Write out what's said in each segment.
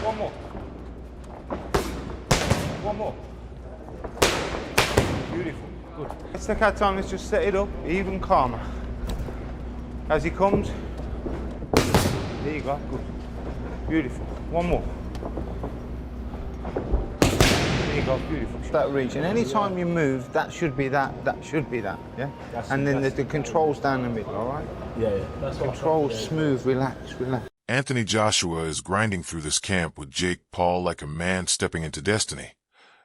One more. One more. Beautiful. Good. Let's take our time. Let's just set it up even calmer. As he comes. There you go. Good. Beautiful. One more. There you go. Beautiful. That region. Anytime you move, that should be that. That should be that. Yeah. And then the controls down the middle. All right. Yeah. That's what control, smooth, relax. Anthony Joshua is grinding through this camp with Jake Paul like a man stepping into destiny.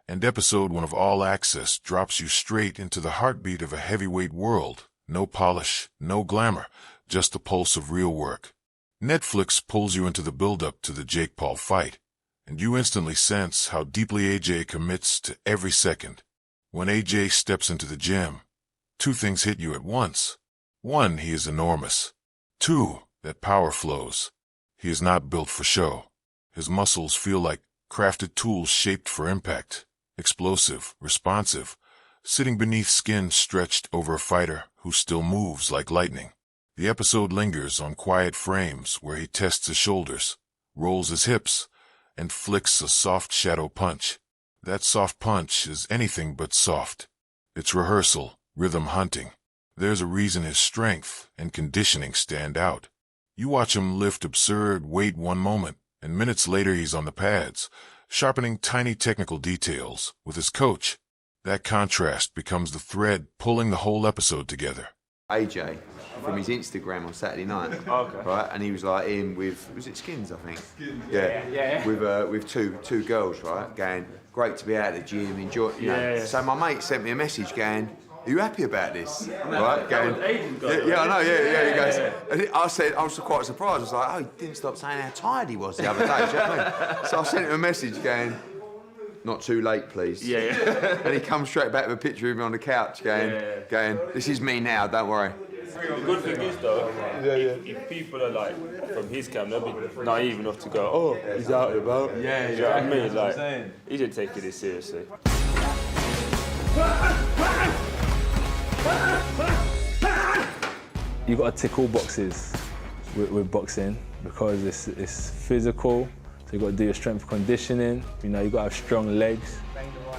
And episode 1 of All Access drops you straight into the heartbeat of a heavyweight world. No polish, no glamour, just the pulse of real work. Netflix pulls you into the build-up to the Jake Paul fight, and you instantly sense how deeply AJ commits to every second. When AJ steps into the gym, 2 things hit you at once. 1, he is enormous. 2, that power flows. He is not built for show. His muscles feel like crafted tools shaped for impact. Explosive, responsive, sitting beneath skin stretched over a fighter who still moves like lightning. The episode lingers on quiet frames where he tests his shoulders, rolls his hips, and flicks a soft shadow punch. That soft punch is anything but soft. It's rehearsal, rhythm hunting. There's a reason his strength and conditioning stand out. You watch him lift absurd weight one moment, and minutes later he's on the pads, sharpening tiny technical details with his coach. That contrast becomes the thread pulling the whole episode together. AJ, from his Instagram on Saturday night, right? And he was like in with, was it Skins, I think? Skins. Yeah. With two girls, right? Going, great to be out at the gym, enjoy, you know. So my mate sent me a message going, are you happy about this? Right? Going, yeah, I know, yeah. He goes, and I was quite surprised. I was like, oh, he didn't stop saying how tired he was the other day. Do you know what I mean? So I sent him a message going, not too late, please. Yeah. And he comes straight back with a picture of me on the couch going, this is me now, don't worry. The good thing is though, if people are like from his camp, they'll be naive enough to go, oh, he's out and about. Yeah, you know what I mean? Like, he didn't take it this seriously. You've got to tick all boxes with boxing because it's physical, so you've got to do your strength conditioning, you know, you've got to have strong legs,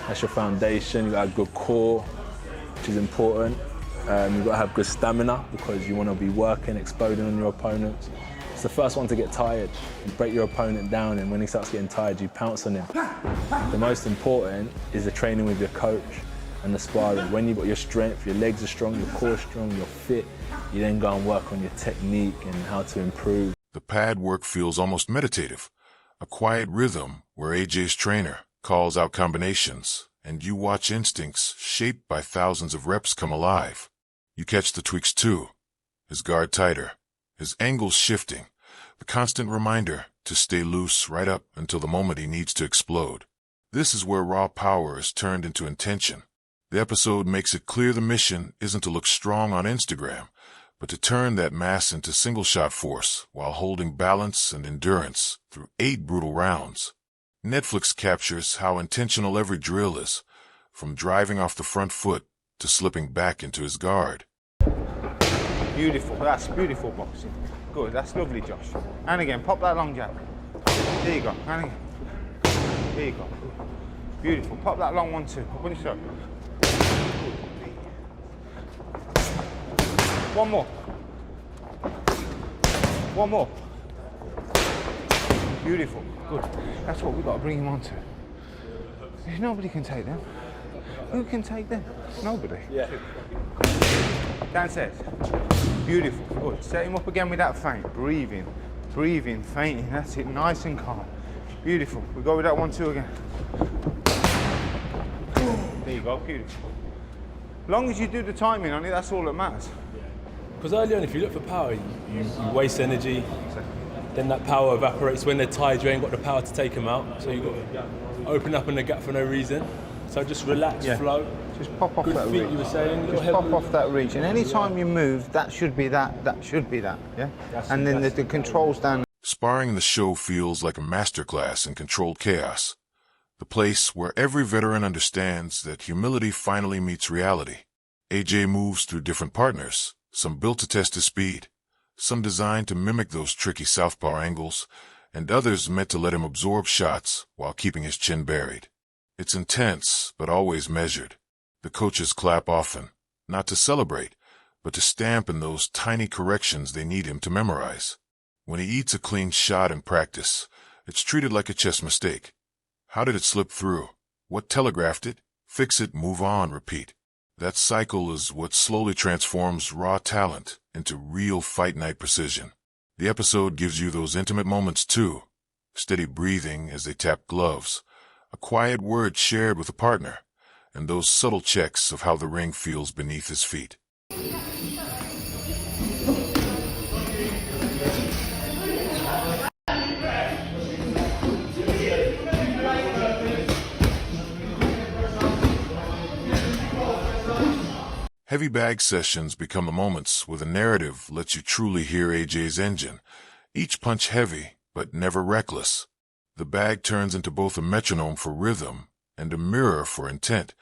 that's your foundation, you've got to have good core, which is important. You've got to have good stamina because you want to be working, exploding on your opponents. It's the first one to get tired. You break your opponent down, and when he starts getting tired, you pounce on him. The most important is the training with your coach and the sparring. When you've got your strength, your legs are strong, your core is strong, you're fit, you then go and work on your technique and how to improve. The pad work feels almost meditative, a quiet rhythm where AJ's trainer calls out combinations, and you watch instincts shaped by thousands of reps come alive. You catch the tweaks too, his guard tighter, his angles shifting, the constant reminder to stay loose right up until the moment he needs to explode. This is where raw power is turned into intention. The episode makes it clear the mission isn't to look strong on Instagram, but to turn that mass into single-shot force while holding balance and endurance through 8 brutal rounds. Netflix captures how intentional every drill is, from driving off the front foot to slipping back into his guard. Beautiful. That's beautiful boxing. Good. That's lovely, Josh. And again, pop that long jab. There you go. And again. There you go. Beautiful. Pop that long one too. Finish it up. One more. One more. Beautiful. Good. That's what we've got to bring him on to. Nobody can take them. Who can take them? Nobody. Yeah. Downstairs. Beautiful. Good. Set him up again with that feint. Breathing, feinting. That's it. Nice and calm. Beautiful. We go with that 1-2 again. There you go. Beautiful. As long as you do the timing on it, that's all that matters. Because early on, if you look for power, you waste energy. Then that power evaporates. When they're tired, you ain't got the power to take them out. So you've got to open up in the gap for no reason. So just relax, flow. Just pop off Good that feet, reach. you were saying. Just pop off that reach. And anytime you move, that should be that. That should be that. Yeah. And then the controls down. Sparring in the show feels like a masterclass in controlled chaos. The place where every veteran understands that humility finally meets reality. AJ moves through different partners, some built to test his speed, some designed to mimic those tricky southpaw angles, and others meant to let him absorb shots while keeping his chin buried. It's intense, but always measured. The coaches clap often, not to celebrate, but to stamp in those tiny corrections they need him to memorize. When he eats a clean shot in practice, it's treated like a chess mistake. How did it slip through? What telegraphed it? Fix it, move on, repeat. That cycle is what slowly transforms raw talent into real fight night precision. The episode gives you those intimate moments too. Steady breathing as they tap gloves, a quiet word shared with a partner, and those subtle checks of how the ring feels beneath his feet. Heavy bag sessions become the moments where the narrative lets you truly hear AJ's engine, each punch heavy but never reckless. The bag turns into both a metronome for rhythm and a mirror for intent,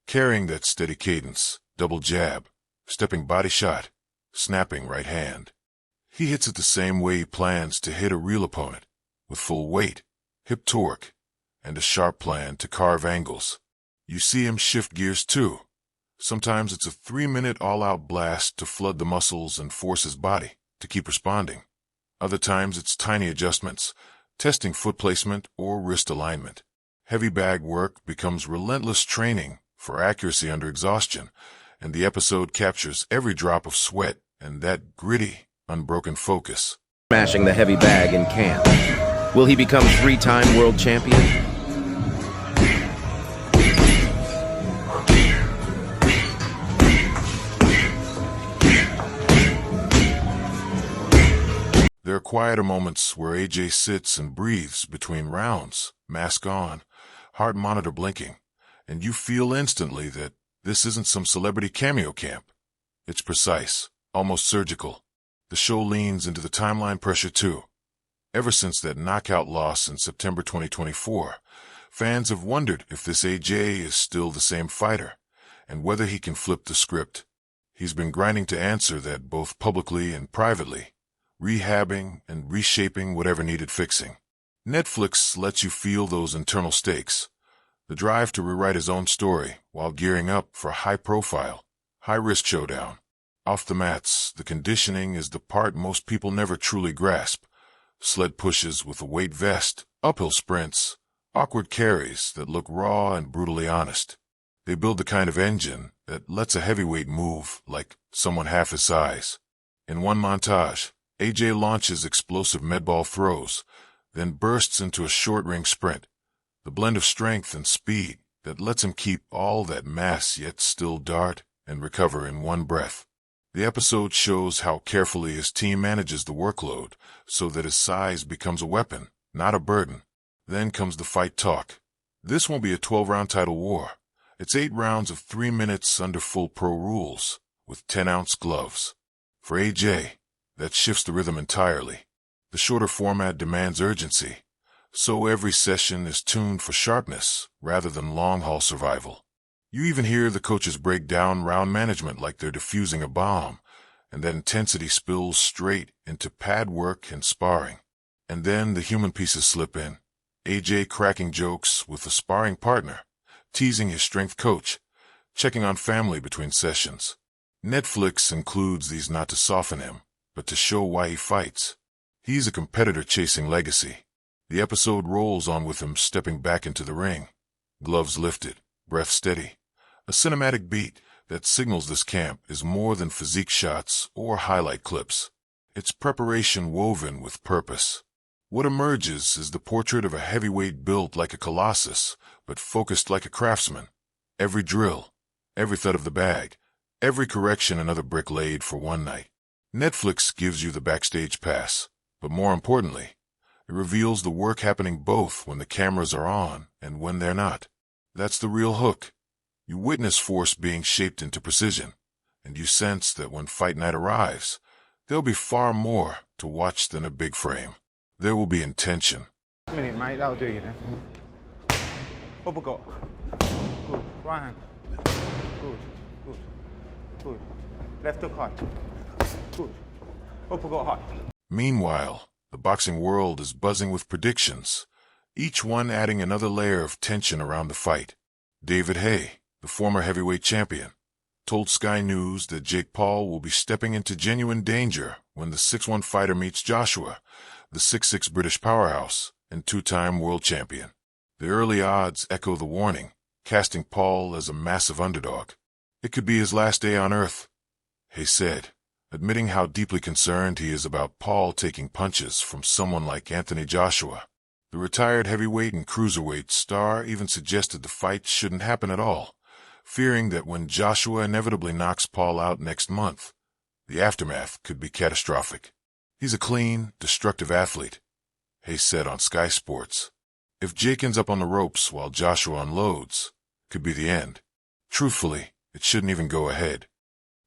carrying that steady cadence, double jab, stepping body shot, snapping right hand. He hits it the same way he plans to hit a real opponent, with full weight, hip torque, and a sharp plan to carve angles. You see him shift gears too. Sometimes it's a 3-minute all-out blast to flood the muscles and force his body to keep responding. Other times it's tiny adjustments, testing foot placement or wrist alignment. Heavy bag work becomes relentless training for accuracy under exhaustion, and the episode captures every drop of sweat and that gritty, unbroken focus. Smashing the heavy bag in camp. Will he become 3-time world champion? There are quieter moments where AJ sits and breathes between rounds, mask on, heart monitor blinking, and you feel instantly that this isn't some celebrity cameo camp. It's precise, almost surgical. The show leans into the timeline pressure too. Ever since that knockout loss in September 2024, fans have wondered if this AJ is still the same fighter, and whether he can flip the script. He's been grinding to answer that both publicly and privately, rehabbing and reshaping whatever needed fixing. Netflix lets you feel those internal stakes, the drive to rewrite his own story while gearing up for a high-profile, high-risk showdown. Off the mats, the conditioning is the part most people never truly grasp. Sled pushes with a weight vest, uphill sprints, awkward carries that look raw and brutally honest. They build the kind of engine that lets a heavyweight move like someone half his size. In one montage, AJ launches explosive medball throws, then bursts into a short-ring sprint, the blend of strength and speed that lets him keep all that mass yet still dart and recover in one breath. The episode shows how carefully his team manages the workload so that his size becomes a weapon, not a burden. Then comes the fight talk. This won't be a 12-round title war. It's 8 rounds of 3 minutes under full pro rules, with 10-ounce gloves. For AJ, that shifts the rhythm entirely. The shorter format demands urgency, so every session is tuned for sharpness rather than long-haul survival. You even hear the coaches break down round management like they're defusing a bomb, and that intensity spills straight into pad work and sparring. And then the human pieces slip in. AJ cracking jokes with a sparring partner, teasing his strength coach, checking on family between sessions. Netflix includes these not to soften him, but to show why he fights. He's a competitor chasing legacy. The episode rolls on with him stepping back into the ring, gloves lifted, breath steady. A cinematic beat that signals this camp is more than physique shots or highlight clips. It's preparation woven with purpose. What emerges is the portrait of a heavyweight built like a colossus, but focused like a craftsman. Every drill, every thud of the bag, every correction another brick laid for one night. Netflix gives you the backstage pass, but more importantly, it reveals the work happening both when the cameras are on and when they're not. That's the real hook. You witness force being shaped into precision, and you sense that when fight night arrives, there'll be far more to watch than a big frame. There will be intention. A minute, mate, that'll do you then. Uppercut. Good. Right hand. Good. Good. Good. Left hook high. Good. Uppercut high. Meanwhile, The boxing world is buzzing with predictions, each one adding another layer of tension around the fight. David Haye, the former heavyweight champion, told Sky News that Jake Paul will be stepping into genuine danger when the 6'1" fighter meets Joshua, the 6'6" British powerhouse and two-time world champion. The early odds echo the warning, casting Paul as a massive underdog. It could be his last day on earth, Haye said, admitting how deeply concerned he is about Paul taking punches from someone like Anthony Joshua. The retired heavyweight and cruiserweight star even suggested the fight shouldn't happen at all, fearing that when Joshua inevitably knocks Paul out next month, the aftermath could be catastrophic. He's a clean, destructive athlete, Haye said on Sky Sports. If Jake ends up on the ropes while Joshua unloads, it could be the end. Truthfully, it shouldn't even go ahead.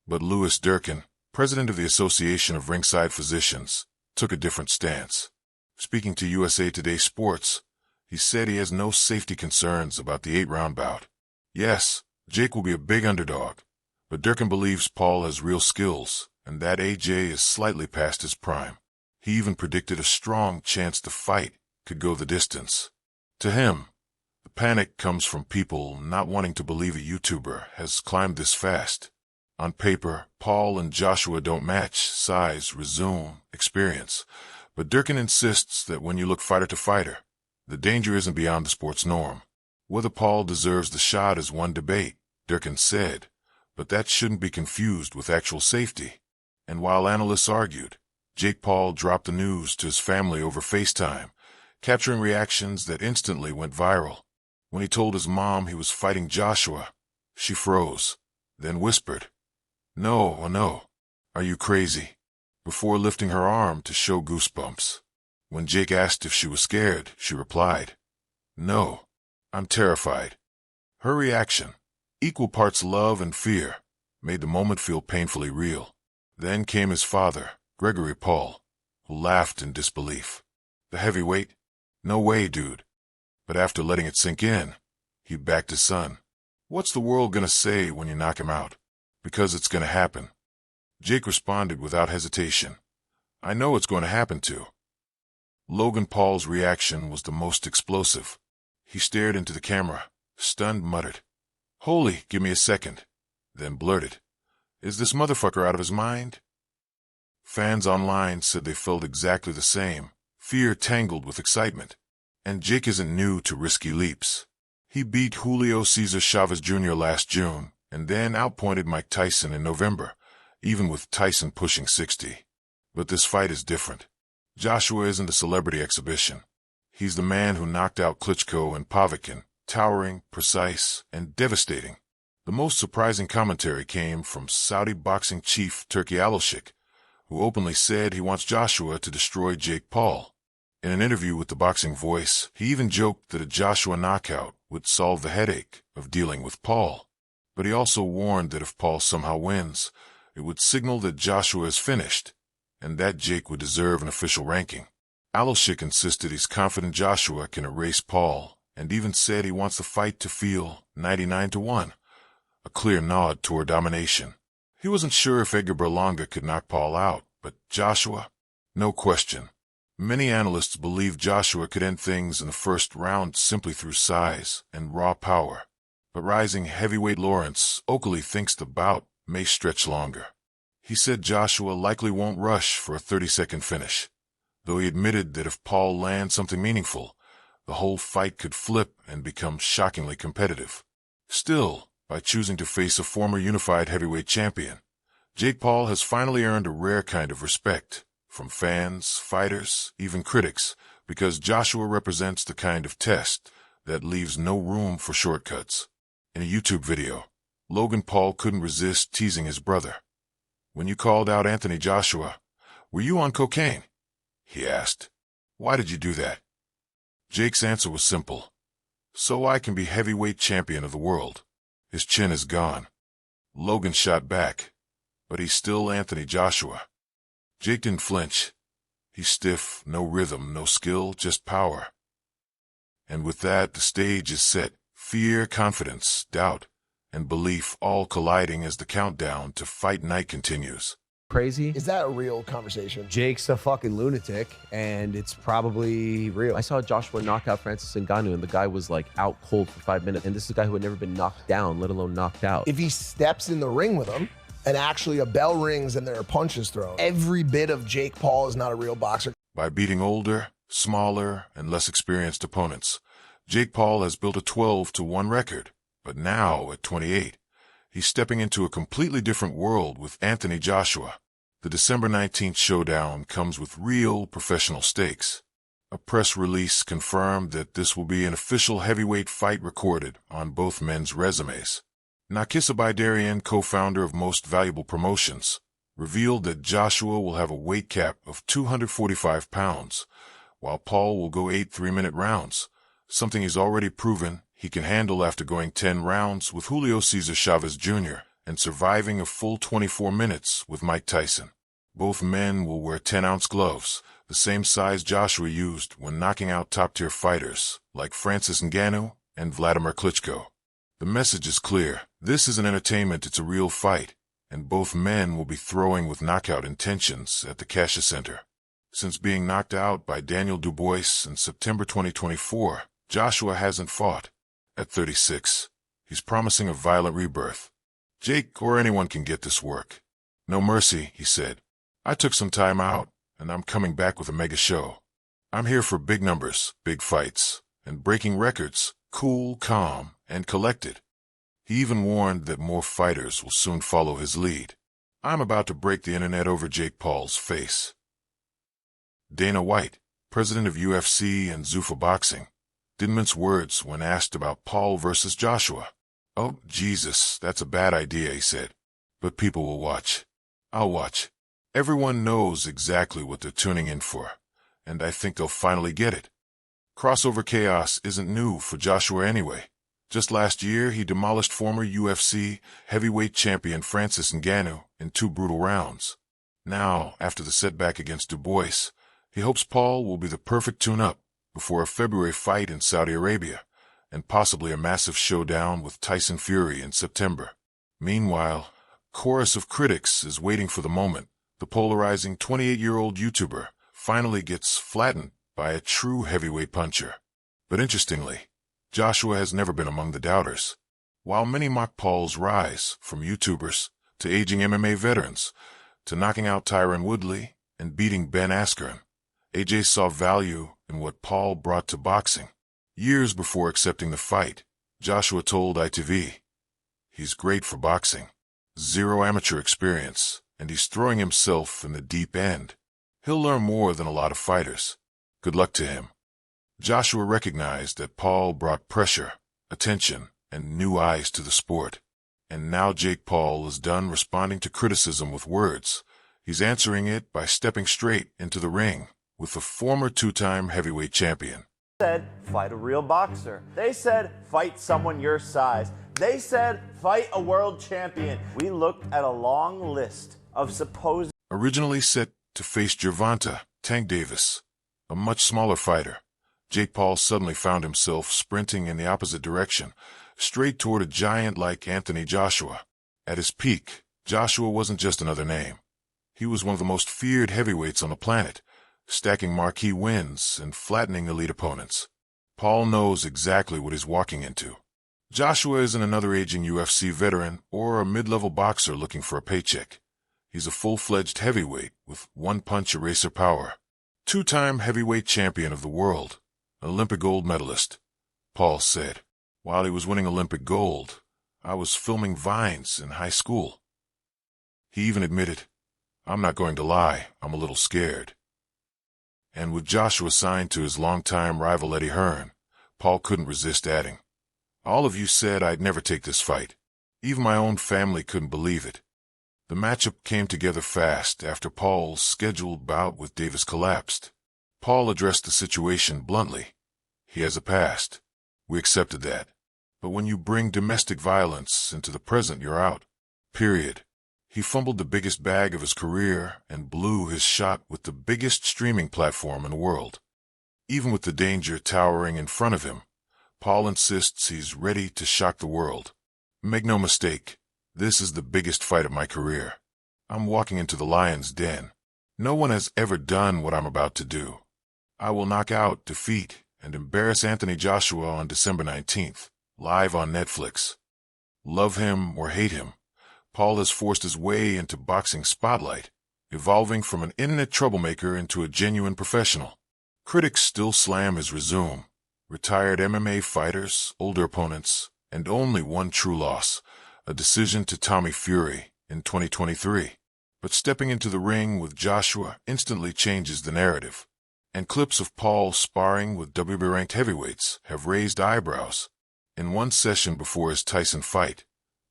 But Louis Durkin, president of the Association of Ringside Physicians, took a different stance. Speaking to USA Today Sports, he said he has no safety concerns about the 8-round bout. Yes, Jake will be a big underdog, but Durkin believes Paul has real skills and that AJ is slightly past his prime. He even predicted a strong chance the fight could go the distance. To him, the panic comes from people not wanting to believe a YouTuber has climbed this fast. On paper, Paul and Joshua don't match size, resume, experience, but Durkin insists that when you look fighter to fighter, the danger isn't beyond the sport's norm. Whether Paul deserves the shot is one debate, Durkin said, but that shouldn't be confused with actual safety. And while analysts argued, Jake Paul dropped the news to his family over FaceTime, capturing reactions that instantly went viral. When he told his mom he was fighting Joshua, she froze, then whispered, "No, oh no, are you crazy?" before lifting her arm to show goosebumps. When Jake asked if she was scared, she replied, "No, I'm terrified." Her reaction, equal parts love and fear, made the moment feel painfully real. Then came his father, Gregory Paul, who laughed in disbelief. The heavyweight? No way, dude. But after letting it sink in, he backed his son. "What's the world gonna say when you knock him out? Because it's gonna happen." Jake responded without hesitation, "I know it's going to happen to." Logan Paul's reaction was the most explosive. He stared into the camera, stunned, muttered, "Holy, give me a second," then blurted, "Is this motherfucker out of his mind?" Fans online said they felt exactly the same, fear tangled with excitement. And Jake isn't new to risky leaps. He beat Julio Cesar Chavez Jr. last June, and then outpointed Mike Tyson in November, even with Tyson pushing 60. But this fight is different. Joshua isn't a celebrity exhibition. He's the man who knocked out Klitschko and Povetkin, towering, precise, and devastating. The most surprising commentary came from Saudi boxing chief Turki Alashik, who openly said he wants Joshua to destroy Jake Paul. In an interview with the Boxing Voice, he even joked that a Joshua knockout would solve the headache of dealing with Paul. But he also warned that if Paul somehow wins, it would signal that Joshua is finished, and that Jake would deserve an official ranking. Alashik insisted he's confident Joshua can erase Paul, and even said he wants the fight to feel 99-1, a clear nod toward domination. He wasn't sure if Edgar Berlanga could knock Paul out, but Joshua? No question. Many analysts believe Joshua could end things in the first round simply through size and raw power. But rising heavyweight Lawrence Oakley thinks the bout may stretch longer. He said Joshua likely won't rush for a 30-second finish, though he admitted that if Paul lands something meaningful, the whole fight could flip and become shockingly competitive. Still, by choosing to face a former unified heavyweight champion, Jake Paul has finally earned a rare kind of respect from fans, fighters, even critics, because Joshua represents the kind of test that leaves no room for shortcuts. In a YouTube video, Logan Paul couldn't resist teasing his brother. "When you called out Anthony Joshua, were you on cocaine?" he asked. "Why did you do that?" Jake's answer was simple. "So I can be heavyweight champion of the world." His chin is gone. Logan shot back, but he's still Anthony Joshua. Jake didn't flinch. He's stiff, no rhythm, no skill, just power. And with that, the stage is set. Fear, confidence, doubt, and belief all colliding as the countdown to fight night continues. crazy. Is that a real conversation? Jake's a fucking lunatic, and it's probably real. I saw Joshua knock out Francis Ngannou, and the guy was like out cold for 5 minutes. And this is a guy who had never been knocked down, let alone knocked out. If he steps in the ring with him, and actually a bell rings and there are punches thrown, every bit of Jake Paul is not a real boxer. By beating older, smaller, and less experienced opponents, Jake Paul has built a 12-1 record. But now, at 28, he's stepping into a completely different world with Anthony Joshua. The December 19th showdown comes with real professional stakes. A press release confirmed that this will be an official heavyweight fight recorded on both men's resumes. Nakisa Baydarian, co-founder of Most Valuable Promotions, revealed that Joshua will have a weight cap of 245 pounds, while Paul will go 8 3-minute rounds, something he's already proven he can handle after going 10 rounds with Julio Cesar Chavez Jr. and surviving a full 24 minutes with Mike Tyson. Both men will wear 10-ounce gloves, the same size Joshua used when knocking out top-tier fighters like Francis Ngannou and Vladimir Klitschko. The message is clear. This isn't entertainment, it's a real fight, and both men will be throwing with knockout intentions at the Cassia Center. Since being knocked out by Daniel Dubois in September 2024, Joshua hasn't fought. At 36, he's promising a violent rebirth. Jake or anyone can get this work. No mercy, he said. I took some time out, and I'm coming back with a mega show. I'm here for big numbers, big fights, and breaking records, cool, calm, and collected. He even warned that more fighters will soon follow his lead. I'm about to break the internet over Jake Paul's face. Dana White, president of UFC and Zuffa Boxing, didn't mince words when asked about Paul versus Joshua. Oh, Jesus, that's a bad idea, he said. But people will watch. I'll watch. Everyone knows exactly what they're tuning in for, and I think they'll finally get it. Crossover chaos isn't new for Joshua anyway. Just last year, he demolished former UFC heavyweight champion Francis Ngannou in 2 brutal rounds. Now, after the setback against Dubois, he hopes Paul will be the perfect tune-up before a February fight in Saudi Arabia, and possibly a massive showdown with Tyson Fury in September. Meanwhile, a chorus of critics is waiting for the moment the polarizing 28-year-old YouTuber finally gets flattened by a true heavyweight puncher. But interestingly, Joshua has never been among the doubters. While many mock Paul's rise from YouTubers to aging MMA veterans to knocking out Tyron Woodley and beating Ben Askren, AJ saw value in what Paul brought to boxing. Years before accepting the fight, Joshua told ITV, "He's great for boxing. 0 amateur experience, and he's throwing himself in the deep end. He'll learn more than a lot of fighters. Good luck to him." Joshua recognized that Paul brought pressure, attention, and new eyes to the sport. And now Jake Paul is done responding to criticism with words. He's answering it by stepping straight into the ring with the former 2-time heavyweight champion. Said, fight a real boxer. They said, fight someone your size. They said, fight a world champion. We looked at a long list of supposed... Originally set to face Gervonta Tank Davis, a much smaller fighter, Jake Paul suddenly found himself sprinting in the opposite direction, straight toward a giant like Anthony Joshua. At his peak, Joshua wasn't just another name. He was one of the most feared heavyweights on the planet, stacking marquee wins and flattening elite opponents. Paul knows exactly what he's walking into. Joshua isn't another aging UFC veteran or a mid-level boxer looking for a paycheck. He's a full-fledged heavyweight with one-punch eraser power. 2-time heavyweight champion of the world, Olympic gold medalist. Paul said, "While he was winning Olympic gold, I was filming Vines in high school." He even admitted, "I'm not going to lie, I'm a little scared." And with Joshua signed to his longtime rival Eddie Hearn, Paul couldn't resist adding, "All of you said I'd never take this fight. Even my own family couldn't believe it." The matchup came together fast after Paul's scheduled bout with Davis collapsed. Paul addressed the situation bluntly. "He has a past. We accepted that. But when you bring domestic violence into the present, you're out. Period." He fumbled the biggest bag of his career and blew his shot with the biggest streaming platform in the world. Even with the danger towering in front of him, Paul insists he's ready to shock the world. "Make no mistake, this is the biggest fight of my career. I'm walking into the lion's den. No one has ever done what I'm about to do. I will knock out, defeat, and embarrass Anthony Joshua on December 19th, live on Netflix. Love him or hate him, Paul has forced his way into boxing spotlight, evolving from an internet troublemaker into a genuine professional. Critics still slam his resume. Retired MMA fighters, older opponents, and only one true loss, a decision to Tommy Fury in 2023. But stepping into the ring with Joshua instantly changes the narrative. And clips of Paul sparring with WBA-ranked heavyweights have raised eyebrows. In one session before his Tyson fight,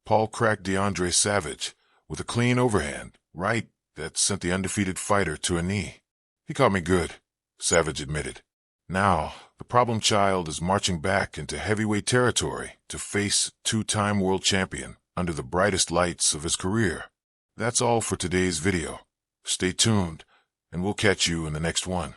Paul cracked DeAndre Savage with a clean overhand right that sent the undefeated fighter to a knee. He caught me good, Savage admitted. Now, the problem child is marching back into heavyweight territory to face two-time world champion under the brightest lights of his career. That's all for today's video. Stay tuned, and we'll catch you in the next one.